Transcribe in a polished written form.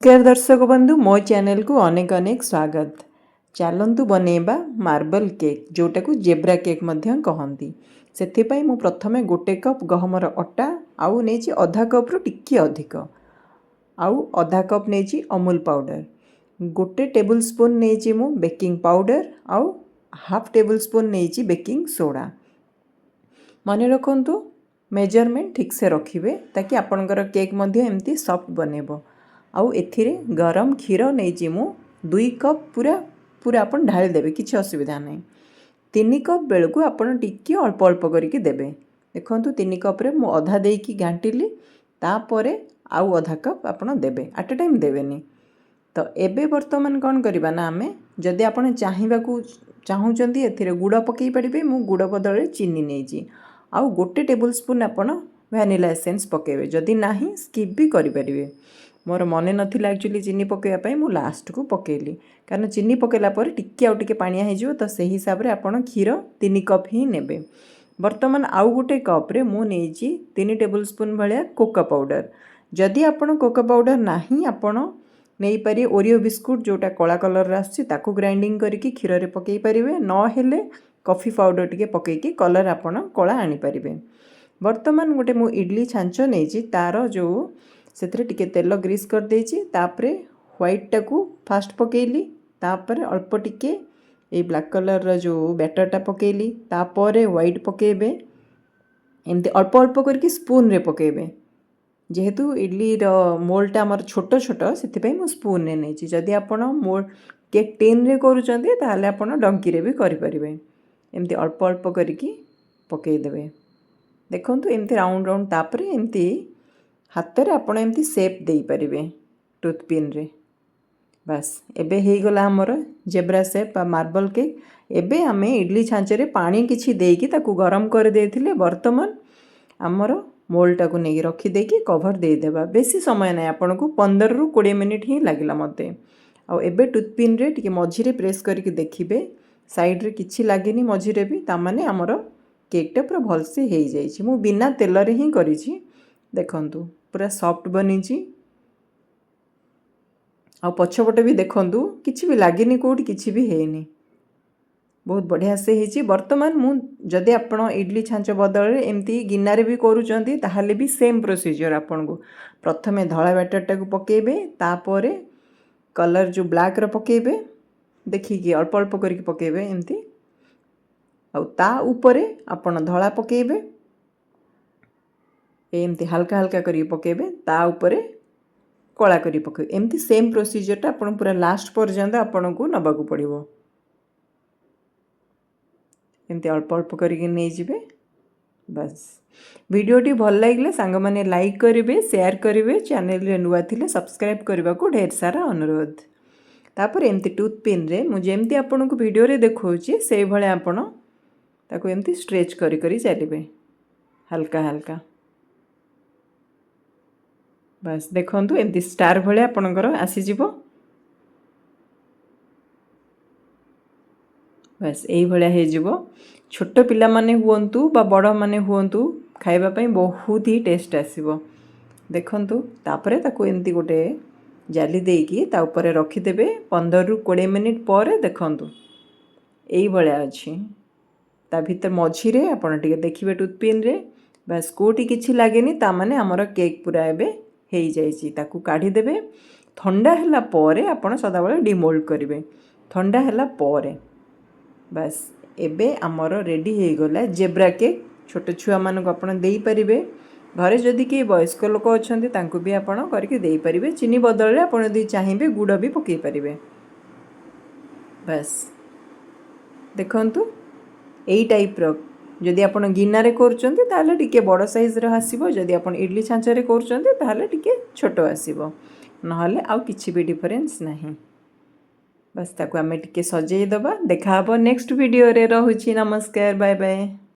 नमस्कार दर्शक बंधु मो चैनल को अनेक अनेक स्वागत। चलतु बनैबा मार्बल केक जोटा को जेब्रा केक कहती से मु प्रथमे गोटे कप गहमर अटा आउ नहीं अधा कप रु टिके अधिक आउ अधा कप नहीं अमूल पाउडर गोटे टेबल स्पून नहीं मु बेकिंग पाउडर आउ हाफ टेबल स्पून नहीं बेकिंग सोडा मन रखु मेजरमेंट ठीक से रखिए ताकि आपणकर केक एमती सॉफ्ट बनेबो। आउ एथिरे गरम क्षीर नहीं मु 2 कप पूरा पूरा अपन ढाली देबे किसी असुविधा नहीं। 3 कप बेलू आपन टिके अल्प अल्प करके देबे। देखंतु 3 कप रे मु अधा देकी घांटिली तापरे आउ अधा कप आपन देबे एट ए टाइम देबेनी। तो एबे वर्तमान कौन करबा ना आमे जदि आपन चाहिबा को चाहुचंती एथिरे गुड़ पकई परिबे मु गुड़ बदले चीनी नेजी आउ गोटे टेबल स्पून आपन वैनिला एसेंस पकेबे जदि नाही स्किप भी करि परिबे। मोर मन नाला एक्चुअली चीनी पकईवाई मु लास्ट को पकेली कारण चीनी पकेला पर टिके आउ टिके पानिया हो तो से हिसाब रे आपन क्षीर 3 कप ही नेबे। वर्तमान आउ गोटे कप रे मु नेजी 3 टेबल स्पून भलिया कोको पाउडर जदि आपन कोको पाउडर नाही आपन नहीं पारे ओरियो बिस्कुट जोटा कला कलर आछि ताकू ग्राइंडिंग करके क्षीर रे पकई परिबे न हेले कॉफी पाउडर टिके पकईकी कलर आपन कला आनी परिबे। वर्तमान गोटे मु इडली छांच नेजी तार जो से टिके तेल ग्रीस कर देछि तापरे व्हाइट टाकू फास्ट पकेली तापरे अल्प टिके ए ब्लैक कलर रा जो बैटरटा पकेली तापरे व्हाइट पकेबे एमती अल्प अल्प करके स्पून रे पकेबे जेहेतु इडली रो मोल्डटा हमर छोट छोट से मु स्पून ने नेछि। जदि आपण मोल्ड केक टेन रे करूचंती ताहले आपण डंकी रे भी करि परिबे एमती अल्प अल्प करके पकई देबे। देखंतु एमती राउंड राउंड तापरे एमती हाथ रे आपण एमती शेप दे परिबे टूथ पिन रे। बस एबे हे गला हमर जेब्रा शेप मार्बल केक। एबे आमे इडली छांचे रे पानी किछि देकी ताकू गरम कर देथिले वर्तमान हमर मोल्ड टाकू नै रखी देकी कवर दे देबा। बेसी समय नै आपण को 15 रु 20 मिनिट ही लागिला मते। आ एबे टूथ पिन रे टिके मझी रे प्रेस करके देखिबे साइड रे किछि लागेनी मझी रे भी ता माने हमर केक टा पूरा भल से हेई जाईछि। मु बिना तेल रे ही करिछि देखंतु पूरा सॉफ्ट बनीची आ पछपटे भी देखंतु किछि भी लागेनी कोठी किछि भी हेनी बहुत बढ़िया से हेची। वर्तमान मु जदि आपण इडली छांच बदल रे एमती गिन्नारे भी करूचंती ताहाले भी सेम प्रोसीजर आपण को प्रथमे धळा बैटर टाकू पकेबे तापरे कलर जो ब्लैक रो पकेबे देखिकी अल्प अल्प करके पकेबे एमती आ ता ऊपरे आपण धळा पकेबे एमती हल्का हल्का करी पकेबे ता ऊपरे कला करी पकेबे एमती सेम प्रोसीजरटा आपण पूरा लास्ट पर्यंत आपण को नबा को पड़िबो एमती अल्प अल्प करके नहीं जिबे। बस वीडियोटी भल लागिले सांग माने लाइक करिवे शेयर करिवे चैनल रे नुआ थिले सब्सक्राइब करबा को ढेर सारा अनुरोध। तापर एमती टूथ पिन रे मु जेमती आपण को वीडियो रे देखौची से भले आपण ताको एमती स्ट्रेच करी करी चलिबे हल्का हल्का। बस देखंतु एमती स्टार भले आपणकर आसी जिवो। बस यही भाया हो छोट पिला माने हुंतु बा बड़ माने हुंतु खाइबा पई बहुत ही टेस्ट आसीबो। देखंतु तापरे ताको एमती गोटे जाली देकी ता ऊपर रखी देबे 15 रु 20 मिनिट पर देखंतु एही भाया अछि ता भीतर मझी रे आपण टिके देखिबे टूथ पिन रे बस कोटी किछि लागेनी ता माने हमर केक पूरा एबे हेई जाइछि। ताकू काढी देबे ठंडा हला परे आपण सदा बेले डिमोल्ड करिवे ठंडा हला परे। बस एबे आमर रेडी हो गला जेब्रा केक छोट छुआ मानक आपण देई परिबे घरे जदि के वयस्क लोक अछंती तांकू भी आपण करके देई परिबे चीनी बदल रे आपण यदि चाहिबे गुड़ भी पकई परिबे। बस देखंतु एई टाइप रो जदि आपण गिन्ना रे करचंती ताले टिके बड़ साइज रे आसीबो जदि आपण इडली छांचा रे करचंती ताले टिके छोटो आसीबो नहले आउ किछि भी डिफरेंस नाही। बस ताको आमे टिके सजेई दबा देखा हबो नेक्स्ट वीडियो रे। रहुछि नमस्कार बाय बाय।